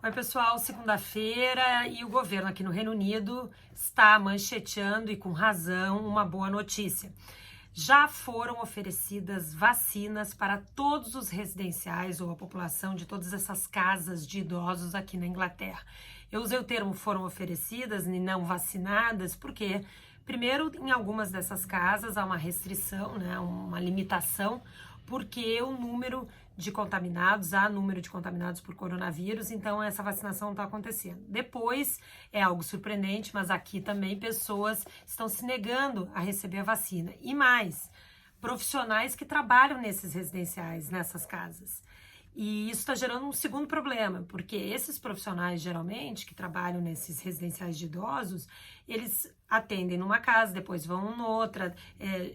Oi, pessoal, segunda-feira e o governo aqui no Reino Unido está mancheteando e com razão uma boa notícia. Já foram oferecidas vacinas para todos os residenciais ou a população de todas essas casas de idosos aqui na Inglaterra. Eu usei o termo foram oferecidas e não vacinadas porque, primeiro, em algumas dessas casas há uma restrição, né, uma limitação, porque o número de contaminados, há número de contaminados por coronavírus, então essa vacinação não está acontecendo. Depois, é algo surpreendente, mas aqui também pessoas estão se negando a receber a vacina. E mais, profissionais que trabalham nesses residenciais, nessas casas. E isso está gerando um segundo problema, porque esses profissionais, geralmente, que trabalham nesses residenciais de idosos, eles atendem numa casa, depois vão noutra,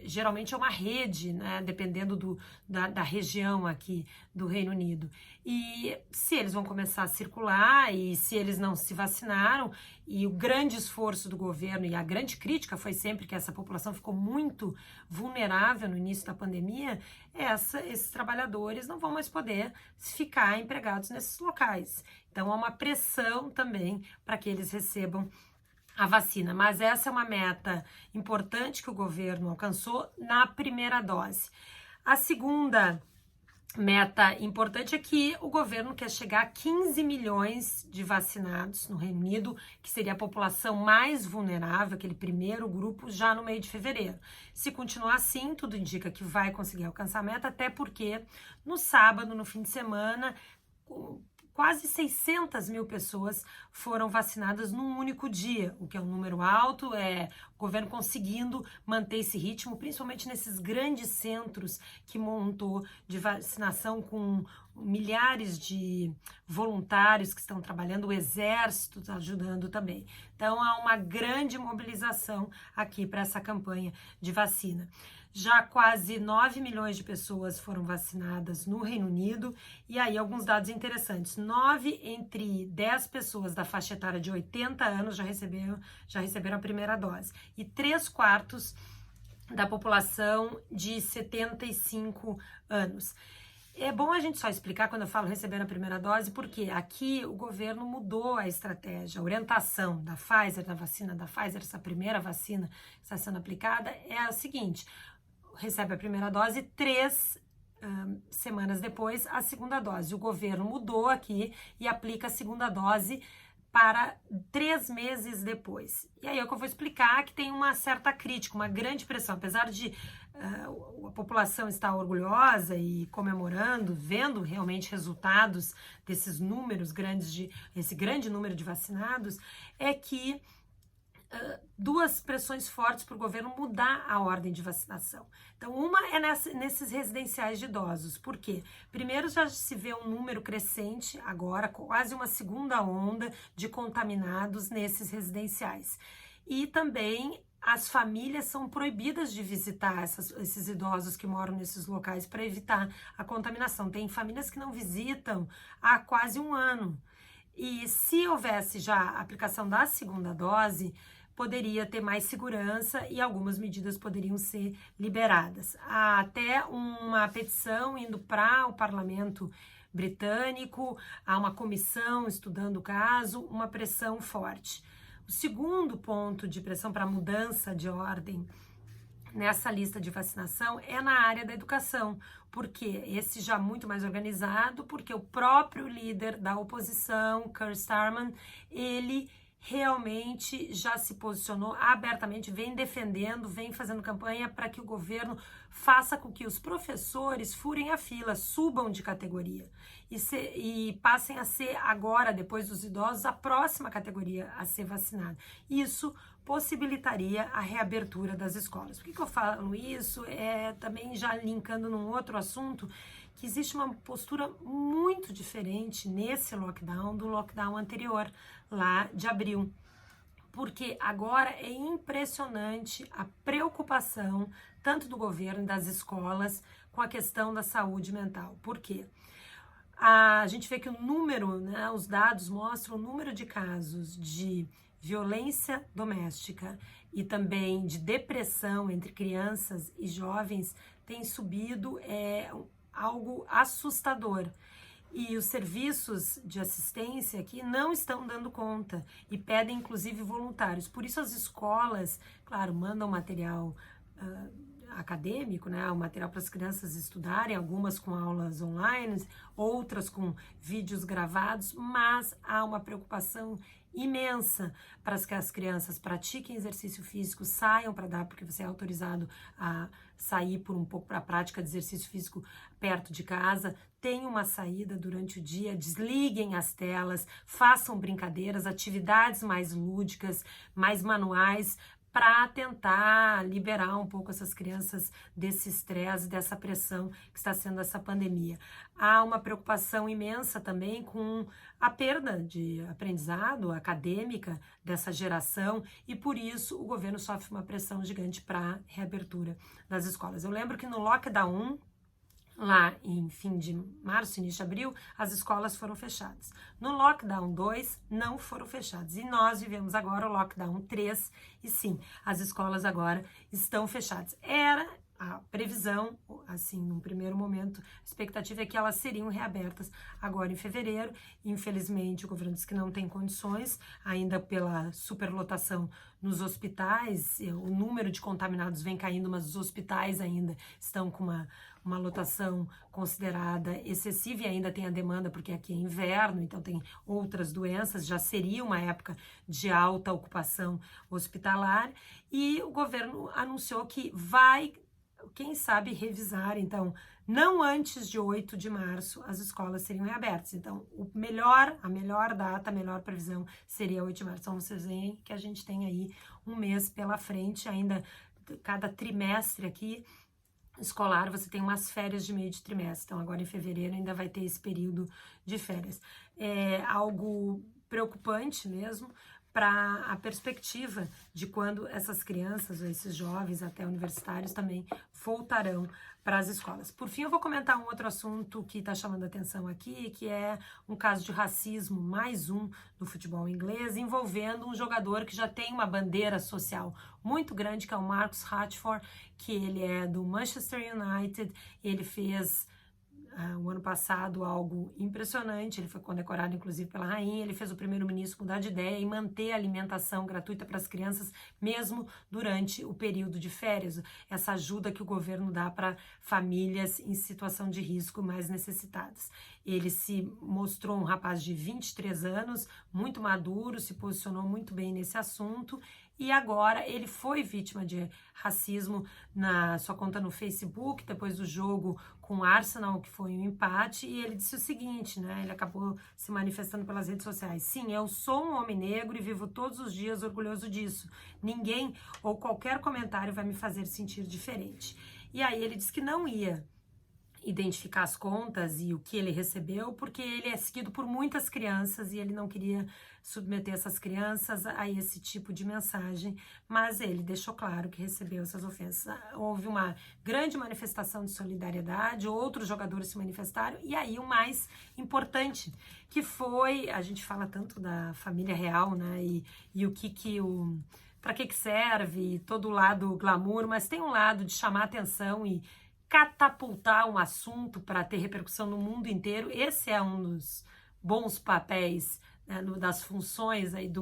geralmente é uma rede, né, dependendo da região aqui do Reino Unido. E se eles vão começar a circular e se eles não se vacinaram, e o grande esforço do governo e a grande crítica foi sempre que essa população ficou muito vulnerável no início da pandemia, esses trabalhadores não vão mais poder ficar empregados nesses locais. Então há uma pressão também para que eles recebam a vacina, mas essa é uma meta importante que o governo alcançou na primeira dose. A segunda meta importante é que o governo quer chegar a 15 milhões de vacinados no Reino Unido, que seria a população mais vulnerável, aquele primeiro grupo, já no meio de fevereiro. Se continuar assim, tudo indica que vai conseguir alcançar a meta, até porque no sábado, no fim de semana, quase 600 mil pessoas foram vacinadas num único dia, o que é um número alto, o governo conseguindo manter esse ritmo, principalmente nesses grandes centros que montou de vacinação com milhares de voluntários que estão trabalhando, o exército está ajudando também. Então há uma grande mobilização aqui para essa campanha de vacina. Já quase 9 milhões de pessoas foram vacinadas no Reino Unido, e aí alguns dados interessantes. 9 entre 10 pessoas da faixa etária de 80 anos já receberam a primeira dose, e 3/4 da população de 75 anos. É bom a gente só explicar quando eu falo receber a primeira dose, porque aqui o governo mudou a estratégia, a orientação da Pfizer, da vacina da Pfizer, essa primeira vacina que está sendo aplicada, é a seguinte: recebe a primeira dose, 3 semanas depois a segunda dose. O governo mudou aqui e aplica a segunda dose para 3 meses depois. E aí é o que eu vou explicar, que tem uma certa crítica, uma grande pressão, apesar de a população estar orgulhosa e comemorando, vendo realmente resultados desses números grandes, esse grande número de vacinados, é que duas pressões fortes para o governo mudar a ordem de vacinação. Então, uma é nesses residenciais de idosos. Por quê? Primeiro, já se vê um número crescente agora, quase uma segunda onda de contaminados nesses residenciais. E também as famílias são proibidas de visitar esses idosos que moram nesses locais para evitar a contaminação. Tem famílias que não visitam há quase um ano. E se houvesse já a aplicação da segunda dose, poderia ter mais segurança e algumas medidas poderiam ser liberadas. Há até uma petição indo para o parlamento britânico, há uma comissão estudando o caso, uma pressão forte. O segundo ponto de pressão para mudança de ordem nessa lista de vacinação é na área da educação, porque esse já muito mais organizado, porque o próprio líder da oposição, Keir Starmer, ele realmente já se posicionou abertamente, vem defendendo, vem fazendo campanha para que o governo faça com que os professores furem a fila, subam de categoria e passem a ser agora, depois dos idosos, a próxima categoria a ser vacinada. Isso possibilitaria a reabertura das escolas. Por que eu falo isso? Também já linkando num outro assunto, que existe uma postura muito diferente nesse lockdown do lockdown anterior, lá de abril. Porque agora é impressionante a preocupação tanto do governo e das escolas com a questão da saúde mental. Por quê? A gente vê que o número, né, os dados mostram o número de casos de violência doméstica e também de depressão entre crianças e jovens tem subido, algo assustador. E os serviços de assistência aqui não estão dando conta e pedem, inclusive, voluntários. Por isso as escolas, claro, mandam material acadêmico, né, o material para as crianças estudarem, algumas com aulas online, outras com vídeos gravados, mas há uma preocupação imensa para que as crianças pratiquem exercício físico, saiam para dar, porque você é autorizado a sair por um pouco para a prática de exercício físico perto de casa, tenham uma saída durante o dia, desliguem as telas, façam brincadeiras, atividades mais lúdicas, mais manuais, para tentar liberar um pouco essas crianças desse estresse, dessa pressão que está sendo essa pandemia. Há uma preocupação imensa também com a perda de aprendizado acadêmica dessa geração e por isso o governo sofre uma pressão gigante para a reabertura das escolas. Eu lembro que no lockdown, lá em fim de março, início de abril, as escolas foram fechadas. No lockdown 2, não foram fechadas. E nós vivemos agora o lockdown 3, e sim, as escolas agora estão fechadas. Era a previsão, assim, num primeiro momento, a expectativa é que elas seriam reabertas agora em fevereiro. Infelizmente, o governo diz que não tem condições, ainda pela superlotação nos hospitais, o número de contaminados vem caindo, mas os hospitais ainda estão com uma lotação considerada excessiva e ainda tem a demanda, porque aqui é inverno, então tem outras doenças, já seria uma época de alta ocupação hospitalar, e o governo anunciou que vai, quem sabe, revisar, então, não antes de 8 de março as escolas seriam reabertas. Então, a melhor data, a melhor previsão seria 8 de março. Então, vocês veem que a gente tem aí um mês pela frente, ainda cada trimestre aqui escolar, você tem umas férias de meio de trimestre. Então, agora em fevereiro ainda vai ter esse período de férias. É algo preocupante mesmo, para a perspectiva de quando essas crianças, ou esses jovens até universitários também voltarão para as escolas. Por fim, eu vou comentar um outro assunto que está chamando a atenção aqui, que é um caso de racismo, mais um no futebol inglês, envolvendo um jogador que já tem uma bandeira social muito grande, que é o Marcus Rashford, que ele é do Manchester United, ele fez o ano passado algo impressionante, ele foi condecorado inclusive pela rainha, ele fez o primeiro-ministro mudar de ideia e manter a alimentação gratuita para as crianças mesmo durante o período de férias, essa ajuda que o governo dá para famílias em situação de risco mais necessitadas. Ele se mostrou um rapaz de 23 anos, muito maduro, se posicionou muito bem nesse assunto, e agora ele foi vítima de racismo na sua conta no Facebook, depois do jogo com o Arsenal, que foi um empate, e ele disse o seguinte, né? Ele acabou se manifestando pelas redes sociais. Sim, eu sou um homem negro e vivo todos os dias orgulhoso disso. Ninguém ou qualquer comentário vai me fazer sentir diferente. E aí ele disse que não ia identificar as contas e o que ele recebeu, porque ele é seguido por muitas crianças e ele não queria submeter essas crianças a esse tipo de mensagem, mas ele deixou claro que recebeu essas ofensas. Houve uma grande manifestação de solidariedade, outros jogadores se manifestaram, e aí o mais importante, que foi, a gente fala tanto da família real, né, e o que para que serve, todo o lado glamour, mas tem um lado de chamar atenção e catapultar um assunto para ter repercussão no mundo inteiro. Esse é um dos bons papéis, né, das funções aí de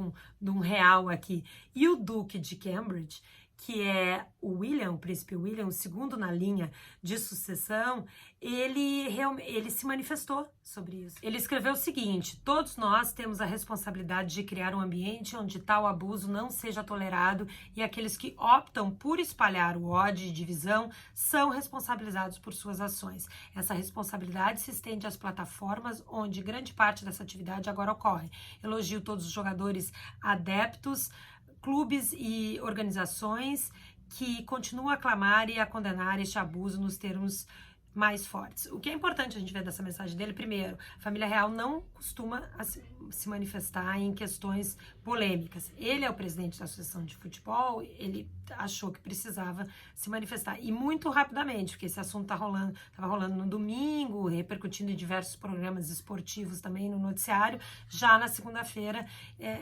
um real aqui. E o Duque de Cambridge, que é o William, o príncipe William, o segundo na linha de sucessão, ele se manifestou sobre isso. Ele escreveu o seguinte: todos nós temos a responsabilidade de criar um ambiente onde tal abuso não seja tolerado e aqueles que optam por espalhar o ódio e divisão são responsabilizados por suas ações. Essa responsabilidade se estende às plataformas onde grande parte dessa atividade agora ocorre. Elogio todos os jogadores adeptos, clubes e organizações que continuam a clamar e a condenar este abuso nos termos mais fortes. O que é importante a gente ver dessa mensagem dele, primeiro, a família real não costuma se manifestar em questões polêmicas. Ele é o presidente da Associação de Futebol, ele achou que precisava se manifestar, e muito rapidamente, porque esse assunto estava rolando no domingo, repercutindo em diversos programas esportivos também no noticiário. Já na segunda-feira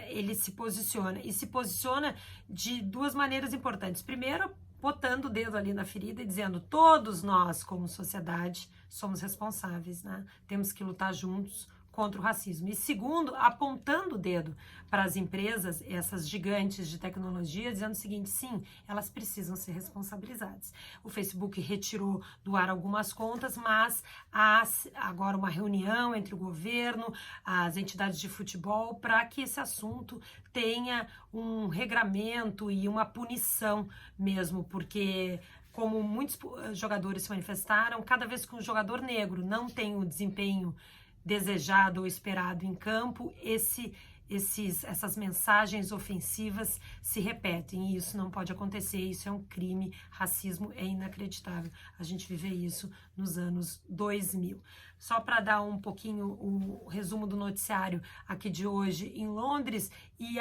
ele se posiciona, e se posiciona de duas maneiras importantes. Primeiro, botando o dedo ali na ferida e dizendo: todos nós, como sociedade, somos responsáveis, né? Temos que lutar juntos contra o racismo. E segundo, apontando o dedo para as empresas, essas gigantes de tecnologia, dizendo o seguinte: sim, elas precisam ser responsabilizadas. O Facebook retirou do ar algumas contas, mas há agora uma reunião entre o governo, as entidades de futebol, para que esse assunto tenha um regramento e uma punição mesmo, porque como muitos jogadores se manifestaram, cada vez que um jogador negro não tem o desempenho desejado ou esperado em campo, essas mensagens ofensivas se repetem, e isso não pode acontecer, isso é um crime, racismo é inacreditável, a gente vive isso nos anos 2000. Só para dar um pouquinho o resumo do noticiário aqui de hoje em Londres, e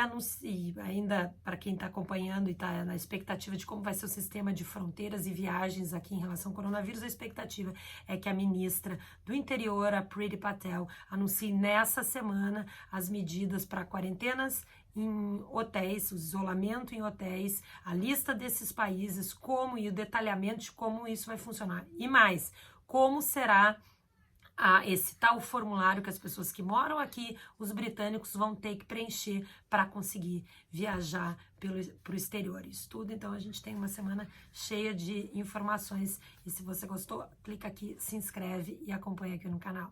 ainda para quem está acompanhando e está na expectativa de como vai ser o sistema de fronteiras e viagens aqui em relação ao coronavírus, a expectativa é que a ministra do Interior, a Priti Patel, anuncie nessa semana as medidas para quarentenas em hotéis, o isolamento em hotéis, a lista desses países, como e o detalhamento de como isso vai funcionar. E mais, como será esse tal formulário que as pessoas que moram aqui, os britânicos, vão ter que preencher para conseguir viajar para o exterior. Isso tudo, então a gente tem uma semana cheia de informações. E se você gostou, clica aqui, se inscreve e acompanha aqui no canal.